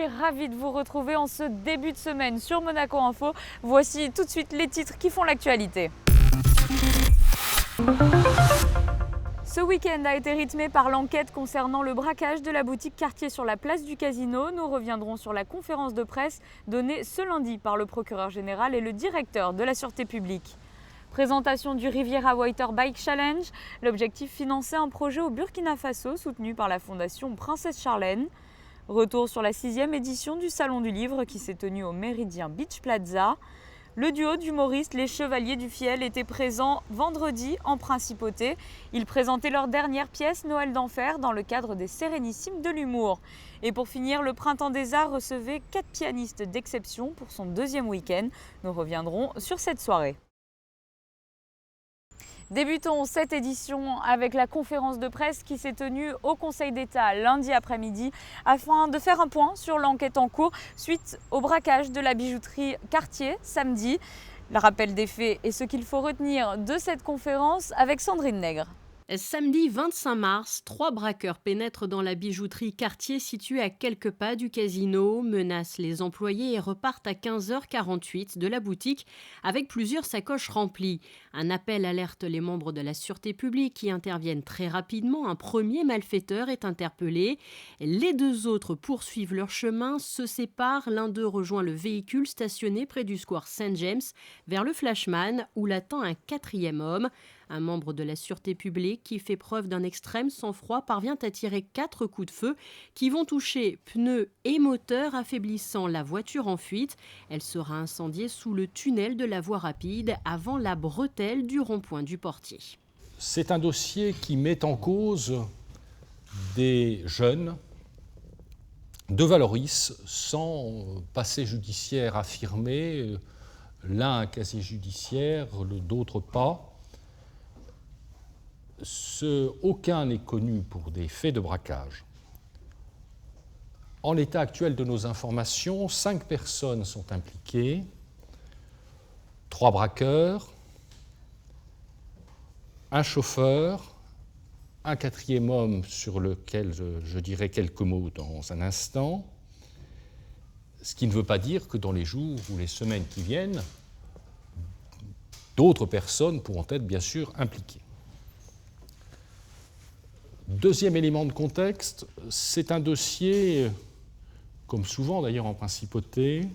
suis ravie de vous retrouver en ce début de semaine sur Monaco Info. Voici tout de suite les titres qui font l'actualité. Ce week-end a été rythmé par l'enquête concernant le braquage de la boutique Cartier sur la place du Casino. Nous reviendrons sur la conférence de presse donnée ce lundi par le procureur général et le directeur de la Sûreté publique. Présentation du Riviera Water Bike Challenge. L'objectif, financer un projet au Burkina Faso soutenu par la fondation Princesse Charlène. Retour sur la 6e édition du Salon du Livre qui s'est tenu au Méridien Beach Plaza. Le duo d'humoristes Les Chevaliers du Fiel était présent vendredi en Principauté. Ils présentaient leur dernière pièce Noël d'Enfer dans le cadre des Sérénissimes de l'humour. Et pour finir, le Printemps des Arts recevait 4 pianistes d'exception pour son 2e week-end. Nous reviendrons sur cette soirée. Débutons cette édition avec la conférence de presse qui s'est tenue au Conseil d'État lundi après-midi afin de faire un point sur l'enquête en cours suite au braquage de la bijouterie Cartier samedi. Le rappel des faits et ce qu'il faut retenir de cette conférence avec Sandrine Nègre. Samedi 25 mars, 3 braqueurs pénètrent dans la bijouterie Cartier située à quelques pas du casino, menacent les employés et repartent à 15h48 de la boutique avec plusieurs sacoches remplies. Un appel alerte les membres de la Sûreté publique qui interviennent très rapidement. Un premier malfaiteur est interpellé. Les 2 autres poursuivent leur chemin, se séparent. L'un d'eux rejoint le véhicule stationné près du square Saint James vers le Flashman où l'attend un 4e homme. Un membre de la Sûreté publique qui fait preuve d'un extrême sang-froid parvient à tirer 4 coups de feu qui vont toucher pneus et moteur, affaiblissant la voiture en fuite. Elle sera incendiée sous le tunnel de la voie rapide avant la bretelle du rond-point du Portier. C'est un dossier qui met en cause des jeunes de Valoris sans passé judiciaire affirmé, l'un un casier judiciaire, l'autre pas. Aucun n'est connu pour des faits de braquage. En l'état actuel de nos informations, 5 personnes sont impliquées, 3 braqueurs, un chauffeur, un 4e homme sur lequel je dirai quelques mots dans un instant, ce qui ne veut pas dire que dans les jours ou les semaines qui viennent, d'autres personnes pourront être bien sûr impliquées. Deuxième élément de contexte, c'est un dossier, comme souvent d'ailleurs en principauté,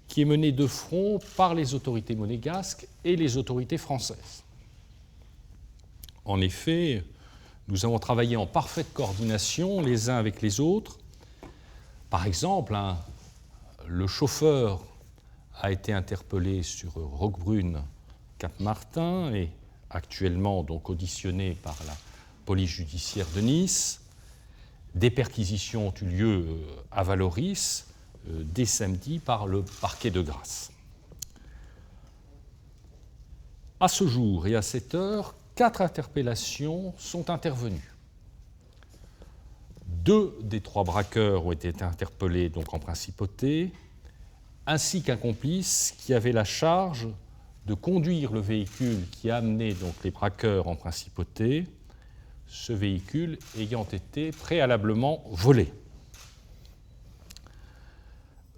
qui est mené de front par les autorités monégasques et les autorités françaises. En effet, nous avons travaillé en parfaite coordination les uns avec les autres. Par exemple, le chauffeur a été interpellé sur Roquebrune, Cap-Martin et actuellement donc auditionné par la police judiciaire de Nice. Des perquisitions ont eu lieu à Valoris dès samedi par le parquet de Grasse. À ce jour et à cette heure, 4 interpellations sont intervenues. 2 des 3 braqueurs ont été interpellés donc en principauté, ainsi qu'un complice qui avait la charge de conduire le véhicule qui a amené donc les braqueurs en principauté, ce véhicule ayant été préalablement volé.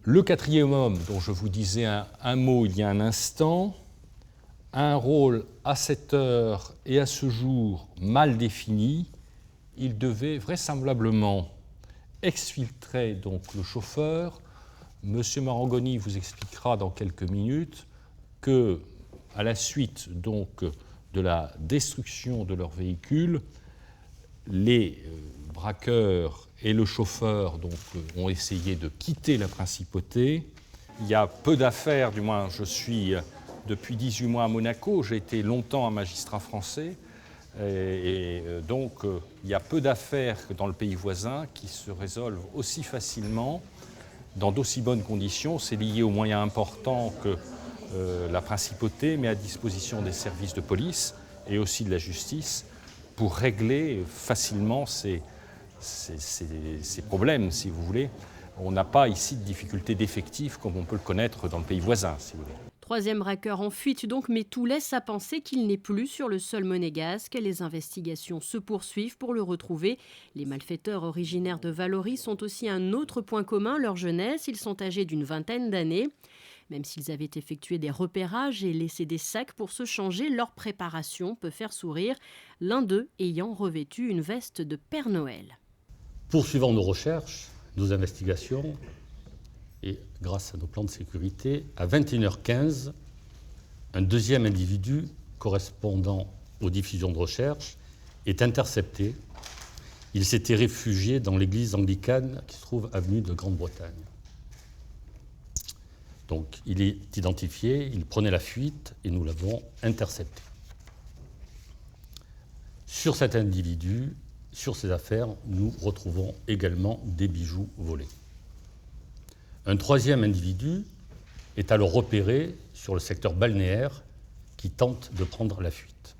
Le 4e homme, dont je vous disais un mot il y a un instant, a un rôle à cette heure et à ce jour mal défini. Il devait vraisemblablement exfiltrer donc le chauffeur. Monsieur Marangoni vous expliquera dans quelques minutes que, à la suite donc de la destruction de leur véhicule, les braqueurs et le chauffeur donc, ont essayé de quitter la principauté. Il y a peu d'affaires, du moins je suis depuis 18 mois à Monaco, j'ai été longtemps un magistrat français, donc il y a peu d'affaires que dans le pays voisin qui se résolvent aussi facilement, dans d'aussi bonnes conditions. C'est lié aux moyens importants que la principauté met à disposition des services de police et aussi de la justice pour régler facilement ces problèmes, si vous voulez. On n'a pas ici de difficulté d'effectifs comme on peut le connaître dans le pays voisin, si vous voulez. Troisième braqueur en fuite donc, mais tout laisse à penser qu'il n'est plus sur le sol monégasque. Les investigations se poursuivent pour le retrouver. Les malfaiteurs originaires de Vallauris ont aussi un autre point commun, leur jeunesse. Ils sont âgés d'une vingtaine d'années. Même s'ils avaient effectué des repérages et laissé des sacs pour se changer, leur préparation peut faire sourire, l'un d'eux ayant revêtu une veste de Père Noël. Poursuivant nos recherches, nos investigations, et grâce à nos plans de sécurité, à 21h15, un deuxième individu correspondant aux diffusions de recherche est intercepté. Il s'était réfugié dans l'église anglicane qui se trouve avenue de Grande-Bretagne. Donc il est identifié, il prenait la fuite et nous l'avons intercepté. Sur cet individu, sur ses affaires, nous retrouvons également des bijoux volés. Un troisième individu est alors repéré sur le secteur balnéaire qui tente de prendre la fuite.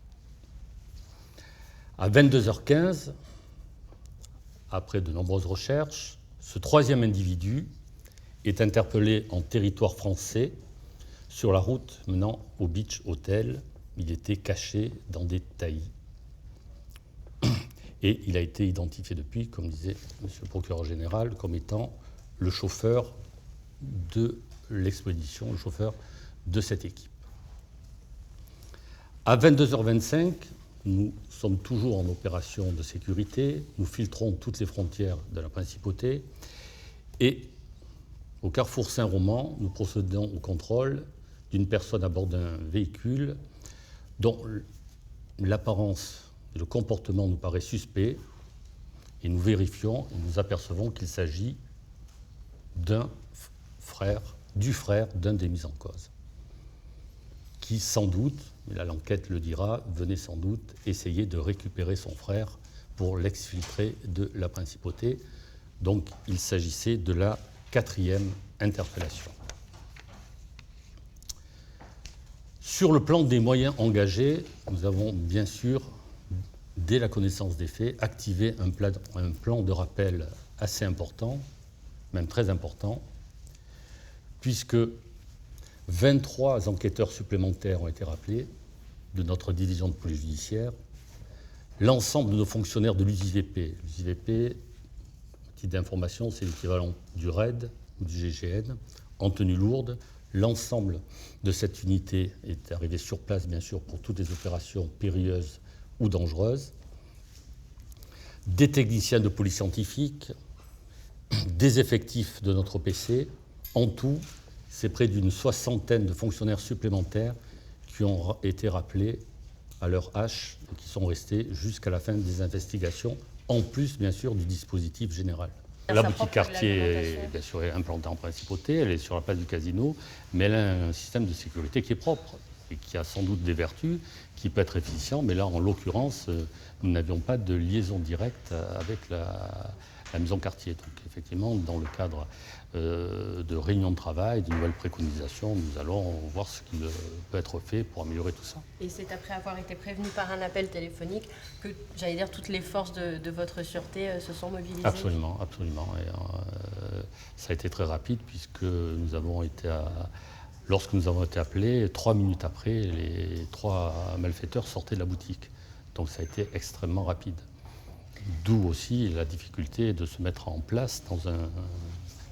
À 22h15, après de nombreuses recherches, ce troisième individu est interpellé en territoire français sur la route menant au Beach Hotel. Il était caché dans des taillis. Et il a été identifié depuis, comme disait M. le procureur général, comme étant le chauffeur de l'expédition, le chauffeur de cette équipe. À 22h25, nous sommes toujours en opération de sécurité. Nous filtrons toutes les frontières de la principauté. Et au carrefour Saint-Roman, nous procédons au contrôle d'une personne à bord d'un véhicule dont l'apparence et le comportement nous paraît suspect. Et nous vérifions et nous apercevons qu'il s'agit du frère d'un des mis en cause, qui sans doute, mais là l'enquête le dira, venait sans doute essayer de récupérer son frère pour l'exfiltrer de la principauté. Donc il s'agissait de la 4e interpellation. Sur le plan des moyens engagés, nous avons bien sûr, dès la connaissance des faits, activé un plan de rappel assez important, même très important, puisque 23 enquêteurs supplémentaires ont été rappelés de notre division de police judiciaire, l'ensemble de nos fonctionnaires de l'USIVP. L'USIVP, petit d'information, c'est l'équivalent du RAID ou du GIGN, en tenue lourde. L'ensemble de cette unité est arrivé sur place, bien sûr, pour toutes les opérations périlleuses ou dangereuses. Des techniciens de police scientifique, des effectifs de notre OPC. En tout, c'est près d'une 60aine de fonctionnaires supplémentaires qui ont été rappelés à leur H et qui sont restés jusqu'à la fin des investigations, en plus, bien sûr, du dispositif général. La boutique Cartier est bien sûr implantée en principauté, elle est sur la place du casino, mais elle a un système de sécurité qui est propre et qui a sans doute des vertus, qui peut être efficient, mais là, en l'occurrence, nous n'avions pas de liaison directe avec la maison Cartier. Donc effectivement, dans le cadre de réunions de travail, de nouvelles préconisations, nous allons voir ce qui peut être fait pour améliorer tout ça. Et c'est après avoir été prévenu par un appel téléphonique que, j'allais dire, toutes les forces de votre sûreté se sont mobilisées? Absolument, absolument. Et, ça a été très rapide puisque nous avons été lorsque nous avons été appelés, 3 minutes après, les 3 malfaiteurs sortaient de la boutique. Donc ça a été extrêmement rapide. D'où aussi la difficulté de se mettre en place dans un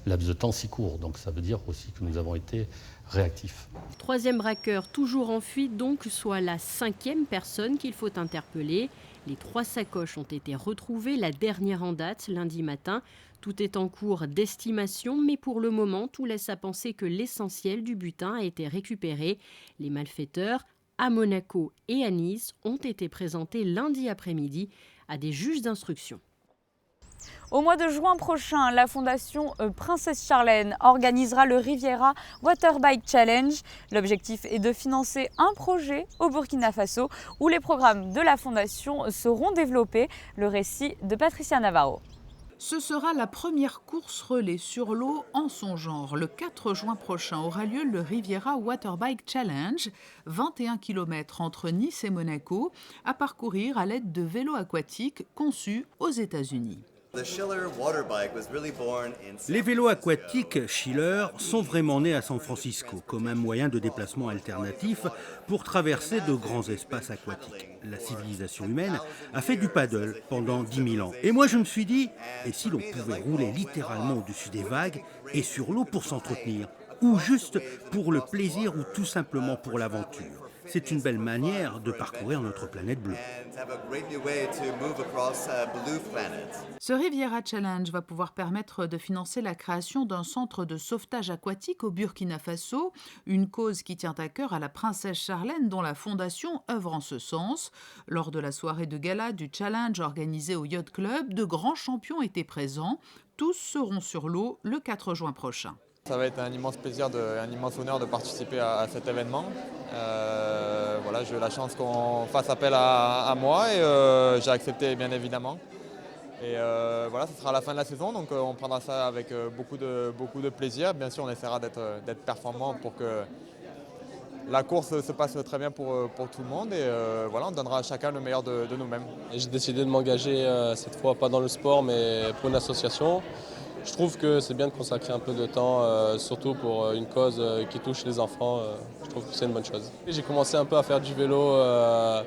laps de temps si court. Donc ça veut dire aussi que nous avons été réactifs. Troisième braqueur toujours en fuite, donc soit la 5e personne qu'il faut interpeller. Les 3 sacoches ont été retrouvées, la dernière en date, lundi matin. Tout est en cours d'estimation, mais pour le moment, tout laisse à penser que l'essentiel du butin a été récupéré. Les malfaiteurs, à Monaco et à Nice, ont été présentés lundi après-midi à des juges d'instruction. Au mois de juin prochain, la Fondation Princesse Charlène organisera le Riviera Waterbike Challenge. L'objectif est de financer un projet au Burkina Faso où les programmes de la Fondation seront développés. Le récit de Patricia Navarro. Ce sera la première course relais sur l'eau en son genre. Le 4 juin prochain aura lieu le Riviera Waterbike Challenge, 21 km entre Nice et Monaco, à parcourir à l'aide de vélos aquatiques conçus aux États-Unis. Les vélos aquatiques Schiller sont vraiment nés à San Francisco comme un moyen de déplacement alternatif pour traverser de grands espaces aquatiques. La civilisation humaine a fait du paddle pendant 10 000 ans. Et moi je me suis dit, et si l'on pouvait rouler littéralement au-dessus des vagues et sur l'eau pour s'entretenir, ou juste pour le plaisir ou tout simplement pour l'aventure. C'est une belle manière de parcourir notre planète bleue. Ce Riviera Challenge va pouvoir permettre de financer la création d'un centre de sauvetage aquatique au Burkina Faso, une cause qui tient à cœur à la princesse Charlène dont la fondation œuvre en ce sens. Lors de la soirée de gala du Challenge organisée au Yacht Club, de grands champions étaient présents. Tous seront sur l'eau le 4 juin prochain. Ça va être un immense plaisir, un immense honneur de participer à cet événement. Voilà, j'ai eu la chance qu'on fasse appel à moi et j'ai accepté bien évidemment. Et voilà, ce sera à la fin de la saison, donc on prendra ça avec beaucoup de plaisir. Bien sûr, on essaiera d'être performant pour que la course se passe très bien pour tout le monde et voilà, on donnera à chacun le meilleur de nous-mêmes. J'ai décidé de m'engager cette fois pas dans le sport mais pour une association. Je trouve que c'est bien de consacrer un peu de temps, surtout pour une cause qui touche les enfants. Je trouve que c'est une bonne chose. J'ai commencé un peu à faire du vélo à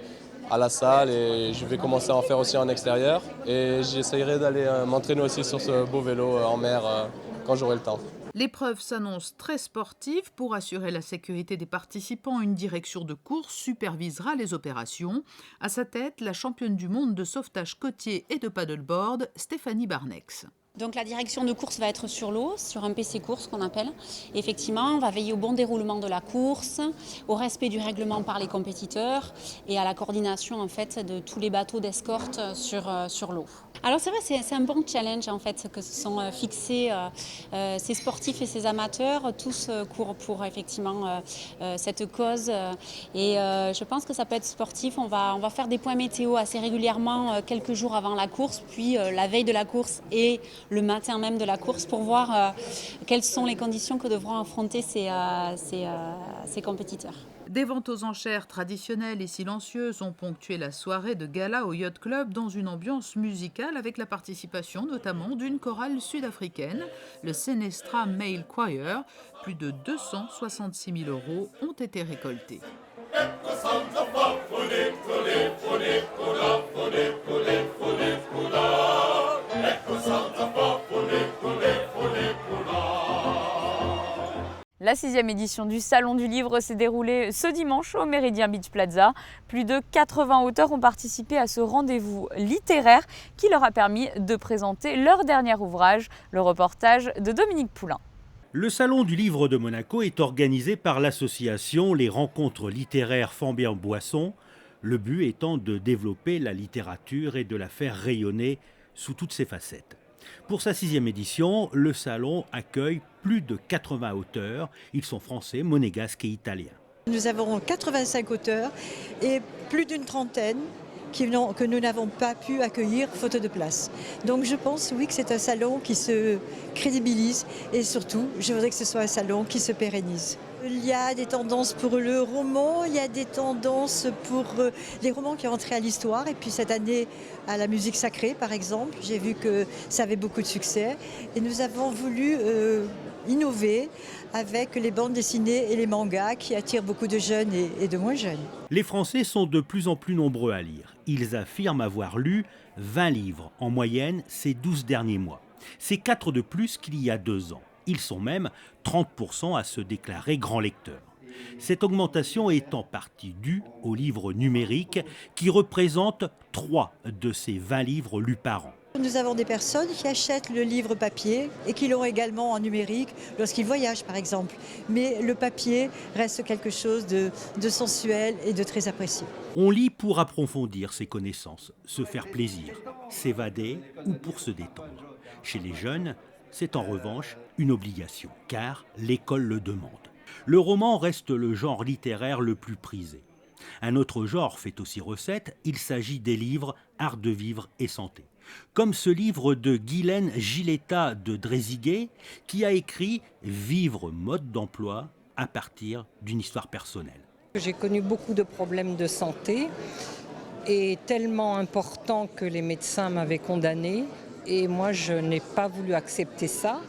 la salle et je vais commencer à en faire aussi en extérieur. Et j'essaierai d'aller m'entraîner aussi sur ce beau vélo en mer quand j'aurai le temps. L'épreuve s'annonce très sportive. Pour assurer la sécurité des participants, une direction de course supervisera les opérations. À sa tête, la championne du monde de sauvetage côtier et de paddleboard, Stéphanie Barnex. Donc la direction de course va être sur l'eau, sur un PC course qu'on appelle. Effectivement, on va veiller au bon déroulement de la course, au respect du règlement par les compétiteurs et à la coordination en fait de tous les bateaux d'escorte sur l'eau. Alors c'est vrai, c'est un bon challenge en fait que se sont fixés ces sportifs et ces amateurs. Tous courent pour effectivement cette cause et je pense que ça peut être sportif. On va faire des points météo assez régulièrement quelques jours avant la course, puis la veille de la course et le matin même de la course pour voir quelles sont les conditions que devront affronter ces compétiteurs. Des ventes aux enchères traditionnelles et silencieuses ont ponctué la soirée de gala au Yacht Club dans une ambiance musicale avec la participation notamment d'une chorale sud-africaine, le Senestra Male Choir. Plus de 266 000 € ont été récoltés. La 6e édition du Salon du Livre s'est déroulée ce dimanche au Méridien Beach Plaza. Plus de 80 auteurs ont participé à ce rendez-vous littéraire qui leur a permis de présenter leur dernier ouvrage, le reportage de Dominique Poulain. Le Salon du Livre de Monaco est organisé par l'association Les Rencontres littéraires Fambien-Boisson, le but étant de développer la littérature et de la faire rayonner sous toutes ses facettes. Pour sa 6e édition, le salon accueille plus de 80 auteurs. Ils sont français, monégasques et italiens. Nous avons 85 auteurs et plus d'une trentaine que nous n'avons pas pu accueillir faute de place. Donc je pense oui que c'est un salon qui se crédibilise et surtout je voudrais que ce soit un salon qui se pérennise. Il y a des tendances pour le roman, il y a des tendances pour les romans qui rentraient à l'histoire et puis cette année à la musique sacrée par exemple. J'ai vu que ça avait beaucoup de succès et nous avons voulu innover avec les bandes dessinées et les mangas qui attirent beaucoup de jeunes et de moins jeunes. Les Français sont de plus en plus nombreux à lire. Ils affirment avoir lu 20 livres en moyenne ces 12 derniers mois. C'est 4 de plus qu'il y a 2 ans. Ils sont même 30% à se déclarer grands lecteurs. Cette augmentation est en partie due aux livres numériques qui représentent 3 de ces 20 livres lus par an. Nous avons des personnes qui achètent le livre papier et qui l'ont également en numérique lorsqu'ils voyagent par exemple. Mais le papier reste quelque chose de sensuel et de très apprécié. On lit pour approfondir ses connaissances, se faire plaisir, s'évader ou pour se détendre. Chez les jeunes, c'est en revanche une obligation, car l'école le demande. Le roman reste le genre littéraire le plus prisé. Un autre genre fait aussi recette, il s'agit des livres Art de vivre et santé. Comme ce livre de Guylaine Giletta de Dréziguet, qui a écrit « Vivre mode d'emploi » à partir d'une histoire personnelle. J'ai connu beaucoup de problèmes de santé et tellement importants que les médecins m'avaient condamnée et moi je n'ai pas voulu accepter ça.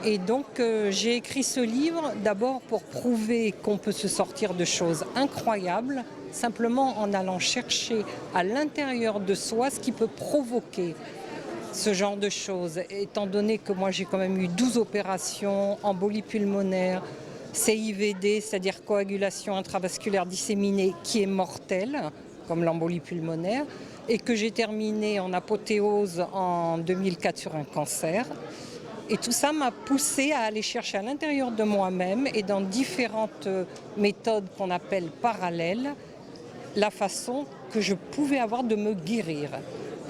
Et donc j'ai écrit ce livre d'abord pour prouver qu'on peut se sortir de choses incroyables, simplement en allant chercher à l'intérieur de soi ce qui peut provoquer ce genre de choses. Étant donné que moi j'ai quand même eu 12 opérations, embolie pulmonaire, CIVD, c'est-à-dire coagulation intravasculaire disséminée, qui est mortelle, comme l'embolie pulmonaire, et que j'ai terminé en apothéose en 2004 sur un cancer. Et tout ça m'a poussée à aller chercher à l'intérieur de moi-même et dans différentes méthodes qu'on appelle parallèles, la façon que je pouvais avoir de me guérir.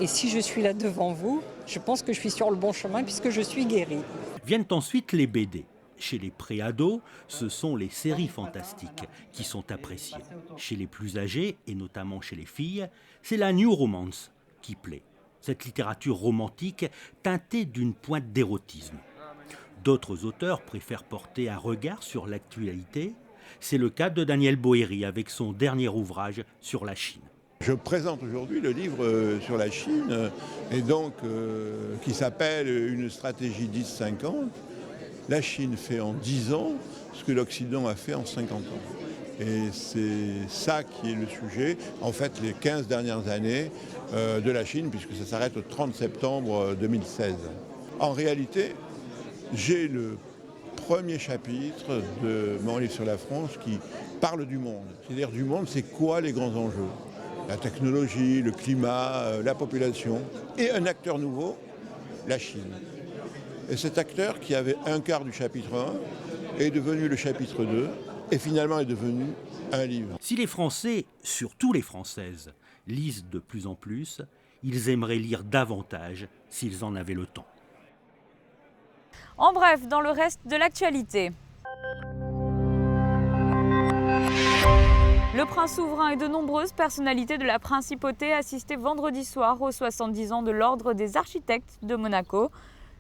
Et si je suis là devant vous, je pense que je suis sur le bon chemin puisque je suis guérie. Viennent ensuite les BD. Chez les préados, ce sont les séries fantastiques qui sont appréciées. Chez les plus âgés, et notamment chez les filles, c'est la New Romance qui plaît. Cette littérature romantique teintée d'une pointe d'érotisme. D'autres auteurs préfèrent porter un regard sur l'actualité. C'est le cas de Daniel Boéry avec son dernier ouvrage sur la Chine. Je présente aujourd'hui le livre sur la Chine, et donc qui s'appelle « Une stratégie 10-50 ». La Chine fait en 10 ans ce que l'Occident a fait en 50 ans. Et c'est ça qui est le sujet, en fait, les 15 dernières années de la Chine, puisque ça s'arrête au 30 septembre 2016. En réalité, j'ai le premier chapitre de mon livre sur la France qui parle du monde. C'est-à-dire du monde, c'est quoi les grands enjeux ? La technologie, le climat, la population, et un acteur nouveau, la Chine. Et cet acteur qui avait un quart du chapitre 1 est devenu le chapitre 2 et finalement est devenu un livre. Si les Français, surtout les Françaises, lisent de plus en plus, ils aimeraient lire davantage s'ils en avaient le temps. En bref, dans le reste de l'actualité. Le prince souverain et de nombreuses personnalités de la principauté assistaient vendredi soir aux 70 ans de l'Ordre des architectes de Monaco.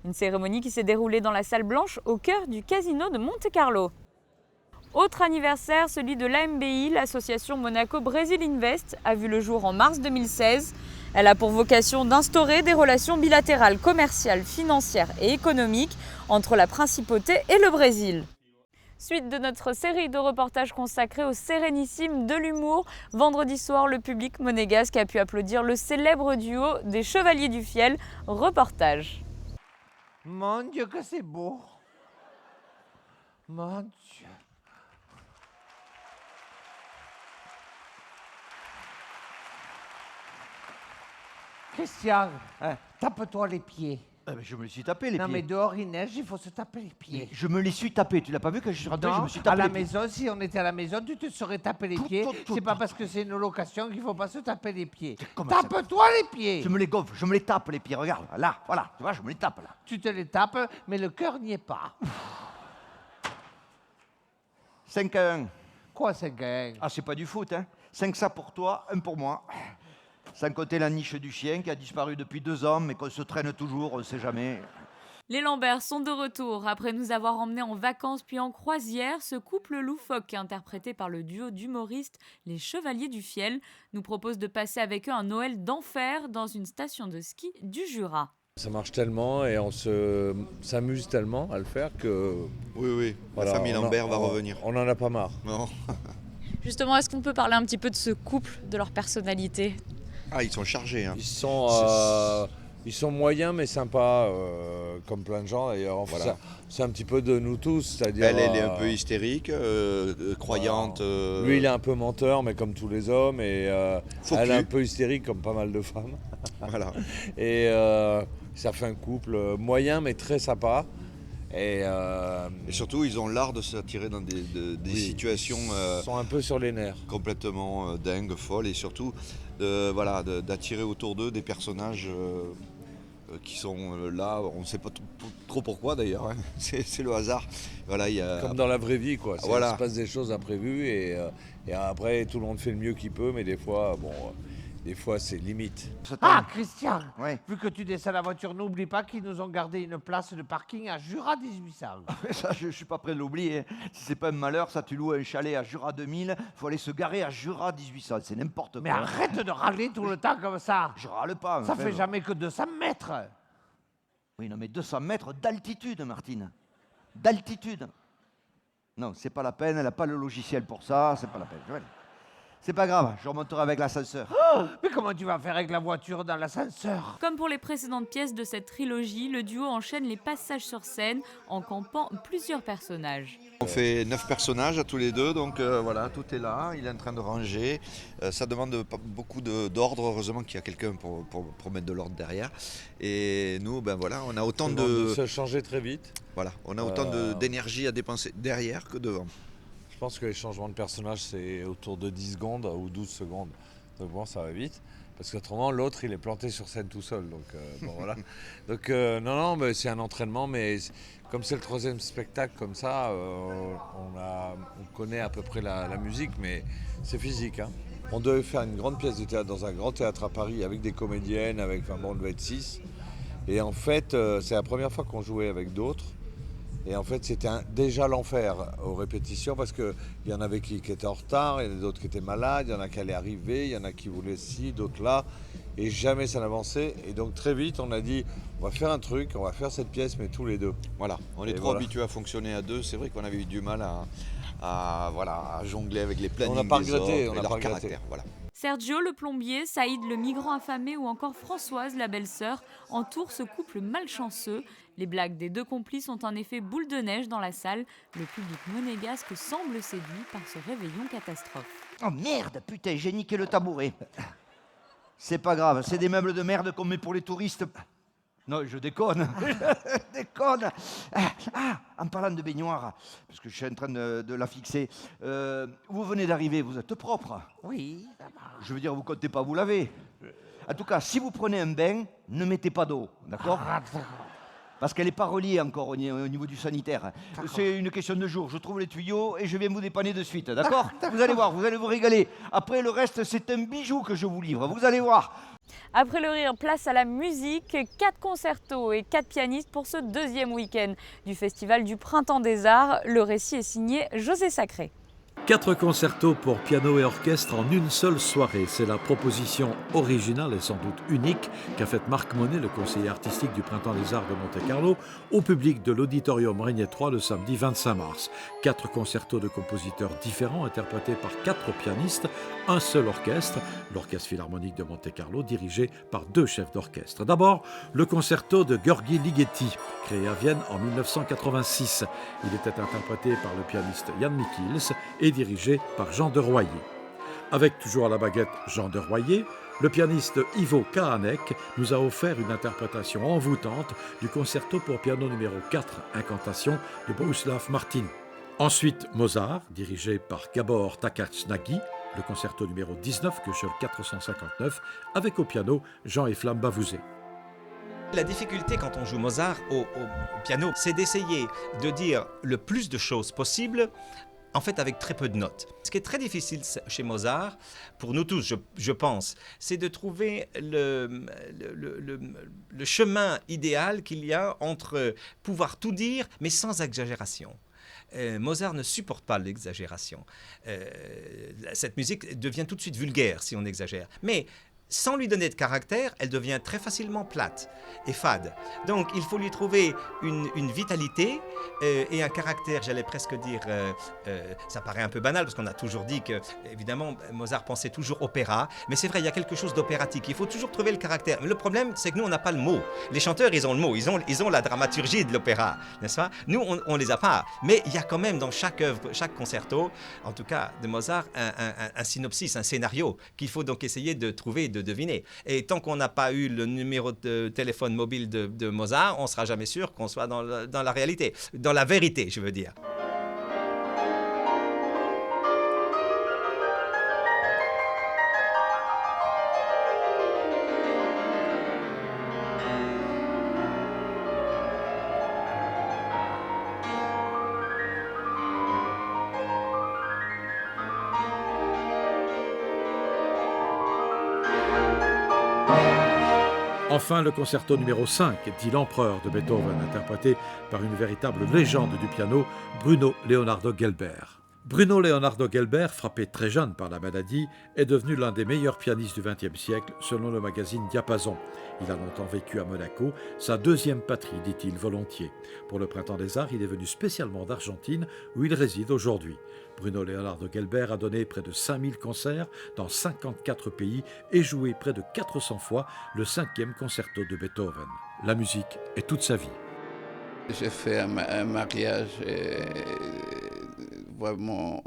Une cérémonie qui s'est déroulée dans la salle blanche au cœur du casino de Monte-Carlo. Autre anniversaire, celui de l'AMBI, l'association Monaco Brésil Invest, a vu le jour en mars 2016. Elle a pour vocation d'instaurer des relations bilatérales, commerciales, financières et économiques entre la principauté et le Brésil. Suite de notre série de reportages consacrés au sérénissime de l'humour, vendredi soir, le public monégasque a pu applaudir le célèbre duo des Chevaliers du Fiel. Reportage. Mon Dieu, que c'est beau! Mon Dieu! Christian, tape-toi les pieds. Je me les suis tapé les non, pieds. mais dehors il neige, il faut se taper les pieds. Mais je me les suis tapés. Tu l'as pas vu que je suis rentré, non, je me suis tapé à la les pieds. maison, si on était à la maison, tu te serais tapé les pieds. C'est pas parce que c'est une location qu'il faut pas se taper les pieds. Tape-toi les pieds. Je me les gonfle, je me les tape les pieds. Regarde, là, voilà. Tu vois, je me les tape là. Tu te les tapes, mais le cœur n'y est pas. 5-1. Quoi 5-1? Ah, c'est pas du foot, hein. 5 ça pour toi, 1 pour moi. Sans compter la niche du chien qui a disparu depuis 2 ans, mais qu'on se traîne toujours, on sait jamais. Les Lambert sont de retour. Après nous avoir emmenés en vacances puis en croisière, ce couple loufoque, interprété par le duo d'humoristes Les Chevaliers du Fiel, nous propose de passer avec eux un Noël d'enfer dans une station de ski du Jura. Ça marche tellement et on s'amuse tellement à le faire que... Oui, voilà, la famille Lambert va revenir. On n'en a pas marre. Non. Justement, est-ce qu'on peut parler un petit peu de ce couple, de leur personnalité ? Ah, ils sont chargés. Hein. Ils sont moyens mais sympas, comme plein de gens d'ailleurs. Enfin, voilà. C'est un petit peu de nous tous, c'est-à-dire... Elle est un peu hystérique, croyante. Lui, il est un peu menteur, mais comme tous les hommes, et elle est un peu hystérique, comme pas mal de femmes. Voilà. Et ça fait un couple moyen mais très sympa. Et surtout, ils ont l'art de s'attirer dans des situations... Ils sont un peu sur les nerfs. Complètement dingues, folles, et surtout d'attirer autour d'eux des personnages qui sont là, on ne sait pas trop pourquoi d'ailleurs, hein. C'est le hasard. Voilà, comme dans la vraie vie, quoi. Voilà. Il se passe des choses imprévues et après tout le monde fait le mieux qu'il peut, mais des fois, des fois c'est limite. Ah, Christian, vu que tu descends la voiture, n'oublie pas qu'ils nous ont gardé une place de parking à Jura 1800. Ça, je suis pas prêt de l'oublier. Si c'est pas un malheur, ça, tu loues un chalet à Jura 2000, faut aller se garer à Jura 1800. C'est n'importe quoi. Mais arrête de râler tout le temps comme ça. Je râle pas. Ça fait jamais que 200 mètres. Oui, non, mais 200 mètres d'altitude, Martine. D'altitude. Non, c'est pas la peine, elle n'a pas le logiciel pour ça, c'est pas la peine. C'est pas grave, je remonterai avec l'ascenseur. Oh, mais comment tu vas faire avec la voiture dans l'ascenseur? Comme pour les précédentes pièces de cette trilogie, le duo enchaîne les passages sur scène en campant plusieurs personnages. On fait 9 personnages à tous les deux, donc voilà, tout est là, il est en train de ranger. Ça demande beaucoup d'ordre, heureusement qu'il y a quelqu'un pour mettre de l'ordre derrière. Et nous, ben voilà, on a autant de se changer très vite. Voilà, on a autant d'énergie à dépenser derrière que devant. Je pense que les changements de personnages, c'est autour de 10 secondes ou 12 secondes. Donc bon, ça va vite. Parce qu'autrement, l'autre, il est planté sur scène tout seul. Donc bon, voilà. Donc non, mais c'est un entraînement. Mais comme c'est le 3e spectacle comme ça, on connaît à peu près la musique, mais c'est physique. Hein. On devait faire une grande pièce de théâtre dans un grand théâtre à Paris avec des comédiennes, on devait être 6. Et en fait, c'est la première fois qu'on jouait avec d'autres. Et en fait, c'était déjà l'enfer aux répétitions parce qu'il y en avait qui étaient en retard, il y en a d'autres qui étaient malades, il y en a qui allaient arriver, il y en a qui voulaient ci, d'autres là. Et jamais ça n'avançait. Et donc très vite, on a dit, on va faire un truc, on va faire cette pièce, mais tous les deux. Voilà, on est trop habitués à fonctionner à deux. C'est vrai qu'on avait eu du mal à jongler avec les plannings des autres et leur caractère. Voilà. Sergio le plombier, Saïd le migrant affamé ou encore Françoise la belle-sœur entourent ce couple malchanceux. Les blagues des deux complices ont un effet boule de neige dans la salle. Le public monégasque semble séduit par ce réveillon catastrophe. Oh merde, putain, j'ai niqué le tabouret. C'est pas grave, c'est des meubles de merde qu'on met pour les touristes. Non, je déconne. Je déconne. En parlant de baignoire, parce que je suis en train de la fixer, vous venez d'arriver, vous êtes propre. Oui. Je veux dire, vous comptez pas vous laver. En tout cas, si vous prenez un bain, ne mettez pas d'eau, d'accord? Parce qu'elle n'est pas reliée encore au niveau du sanitaire. C'est une question de jour. Je trouve les tuyaux et je viens vous dépanner de suite, d'accord? Vous allez voir, vous allez vous régaler. Après, le reste, c'est un bijou que je vous livre. Vous allez voir. Après le rire, place à la musique. 4 concertos et 4 pianistes pour ce 2e week-end du Festival du Printemps des Arts. Le récit est signé José Sacré. 4 concertos pour piano et orchestre en une seule soirée. C'est la proposition originale et sans doute unique qu'a faite Marc Monet, le conseiller artistique du Printemps des Arts de Monte-Carlo, au public de l'Auditorium Régnier 3 le samedi 25 mars. 4 concertos de compositeurs différents interprétés par 4 pianistes, un seul orchestre, l'Orchestre Philharmonique de Monte-Carlo, dirigé par 2 chefs d'orchestre. D'abord, le concerto de Gheorghi Ligeti, créé à Vienne en 1986. Il était interprété par le pianiste Jan Michiels et dirigé par Jean de Royer. Avec toujours à la baguette Jean de Royer, le pianiste Ivo Kahanek nous a offert une interprétation envoûtante du concerto pour piano numéro 4, Incantation, de Bohuslav Martin. Ensuite, Mozart, dirigé par Gabor Takács-Nagy, le concerto numéro 19, Köchel 459, avec au piano Jean-Eflamme Bavouzet. La difficulté quand on joue Mozart au piano, c'est d'essayer de dire le plus de choses possible en fait avec très peu de notes. Ce qui est très difficile chez Mozart, pour nous tous, je pense, c'est de trouver le chemin idéal qu'il y a entre pouvoir tout dire, mais sans exagération. Mozart ne supporte pas l'exagération. Cette musique devient tout de suite vulgaire si on exagère. Mais sans lui donner de caractère, elle devient très facilement plate et fade. Donc il faut lui trouver une vitalité et un caractère, j'allais presque dire, ça paraît un peu banal parce qu'on a toujours dit que, évidemment, Mozart pensait toujours opéra, mais c'est vrai, il y a quelque chose d'opératique, il faut toujours trouver le caractère. Mais le problème, c'est que nous, on n'a pas le mot. Les chanteurs, ils ont le mot, ils ont la dramaturgie de l'opéra, n'est-ce pas? Nous, on les a pas. Mais il y a quand même dans chaque œuvre, chaque concerto, en tout cas de Mozart, un synopsis, un scénario qu'il faut donc essayer de trouver, de deviner. Et tant qu'on n'a pas eu le numéro de téléphone mobile de Mozart, on ne sera jamais sûr qu'on soit dans la réalité, dans la vérité, je veux dire. Enfin, le concerto numéro 5, dit l'Empereur de Beethoven, interprété par une véritable légende du piano, Bruno Leonardo Gelber. Bruno Leonardo Gelber, frappé très jeune par la maladie, est devenu l'un des meilleurs pianistes du XXe siècle, selon le magazine Diapason. Il a longtemps vécu à Monaco, sa deuxième patrie, dit-il volontiers. Pour le Printemps des Arts, il est venu spécialement d'Argentine, où il réside aujourd'hui. Bruno Leonardo Gelber a donné près de 5000 concerts dans 54 pays et joué près de 400 fois le 5e concerto de Beethoven. La musique est toute sa vie. J'ai fait un mariage vraiment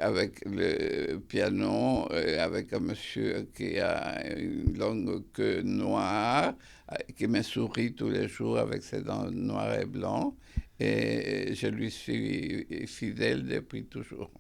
avec le piano, avec un monsieur qui a une longue queue noire, qui me sourit tous les jours avec ses dents noires et blancs, et je lui suis fidèle depuis toujours.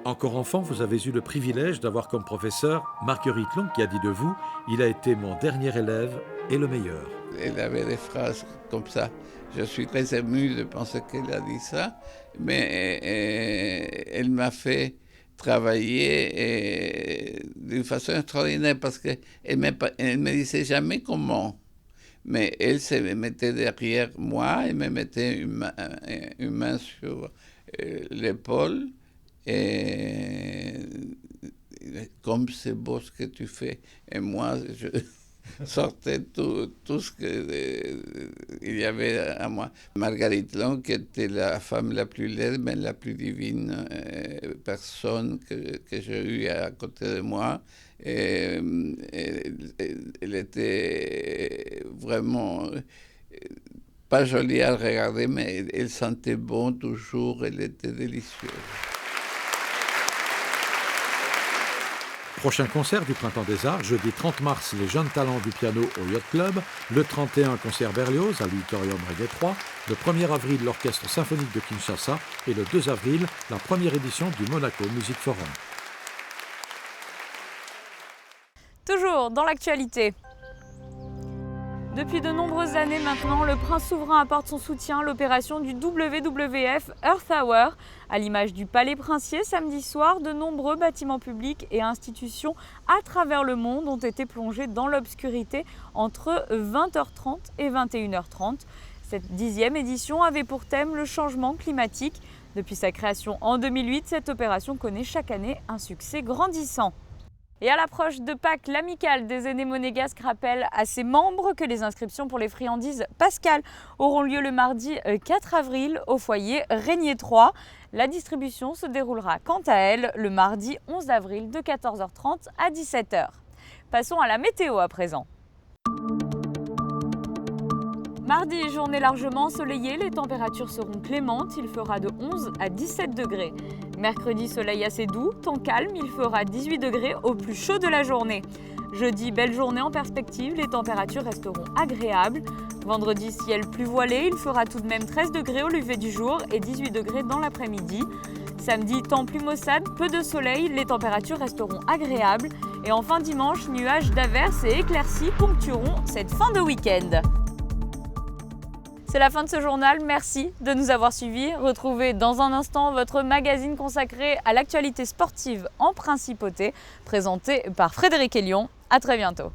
Encore enfant, vous avez eu le privilège d'avoir comme professeur Marguerite Long qui a dit de vous « Il a été mon dernier élève et le meilleur ». Elle avait des phrases comme ça. Je suis très ému de penser qu'elle a dit ça, mais elle m'a fait travailler d'une façon extraordinaire parce qu'elle ne me disait jamais comment. Mais elle se mettait derrière moi et me mettait une main sur l'épaule. Et comme c'est beau ce que tu fais. Et moi, je sortais tout ce qu'il y avait à moi. Marguerite Long, qui était la femme la plus laide, mais la plus divine personne que j'ai eue à côté de moi. Et elle était vraiment pas jolie à regarder, mais elle sentait bon toujours, elle était délicieuse. Prochain concert du Printemps des Arts, jeudi 30 mars, les jeunes talents du piano au Yacht Club, le 31 concert Berlioz à l'Auditorium Reggae 3, le 1er avril l'Orchestre Symphonique de Kinshasa et le 2 avril la première édition du Monaco Music Forum. Toujours dans l'actualité. Depuis de nombreuses années maintenant, le prince souverain apporte son soutien à l'opération du WWF Earth Hour. À l'image du Palais Princier, samedi soir, de nombreux bâtiments publics et institutions à travers le monde ont été plongés dans l'obscurité entre 20h30 et 21h30. Cette 10e édition avait pour thème le changement climatique. Depuis sa création en 2008, cette opération connaît chaque année un succès grandissant. Et à l'approche de Pâques, l'amicale des aînés monégasques rappelle à ses membres que les inscriptions pour les friandises pascales auront lieu le mardi 4 avril au foyer Régnier 3. La distribution se déroulera quant à elle le mardi 11 avril de 14h30 à 17h. Passons à la météo à présent. Mardi, journée largement ensoleillée, les températures seront clémentes, il fera de 11 à 17 degrés. Mercredi, soleil assez doux, temps calme, il fera 18 degrés au plus chaud de la journée. Jeudi, belle journée en perspective, les températures resteront agréables. Vendredi, ciel plus voilé, il fera tout de même 13 degrés au lever du jour et 18 degrés dans l'après-midi. Samedi, temps plus maussade, peu de soleil, les températures resteront agréables. Et enfin dimanche, nuages d'averses et éclaircies ponctueront cette fin de week-end. C'est la fin de ce journal, merci de nous avoir suivis. Retrouvez dans un instant votre magazine consacré à l'actualité sportive en principauté, présenté par Frédéric Elion. À très bientôt.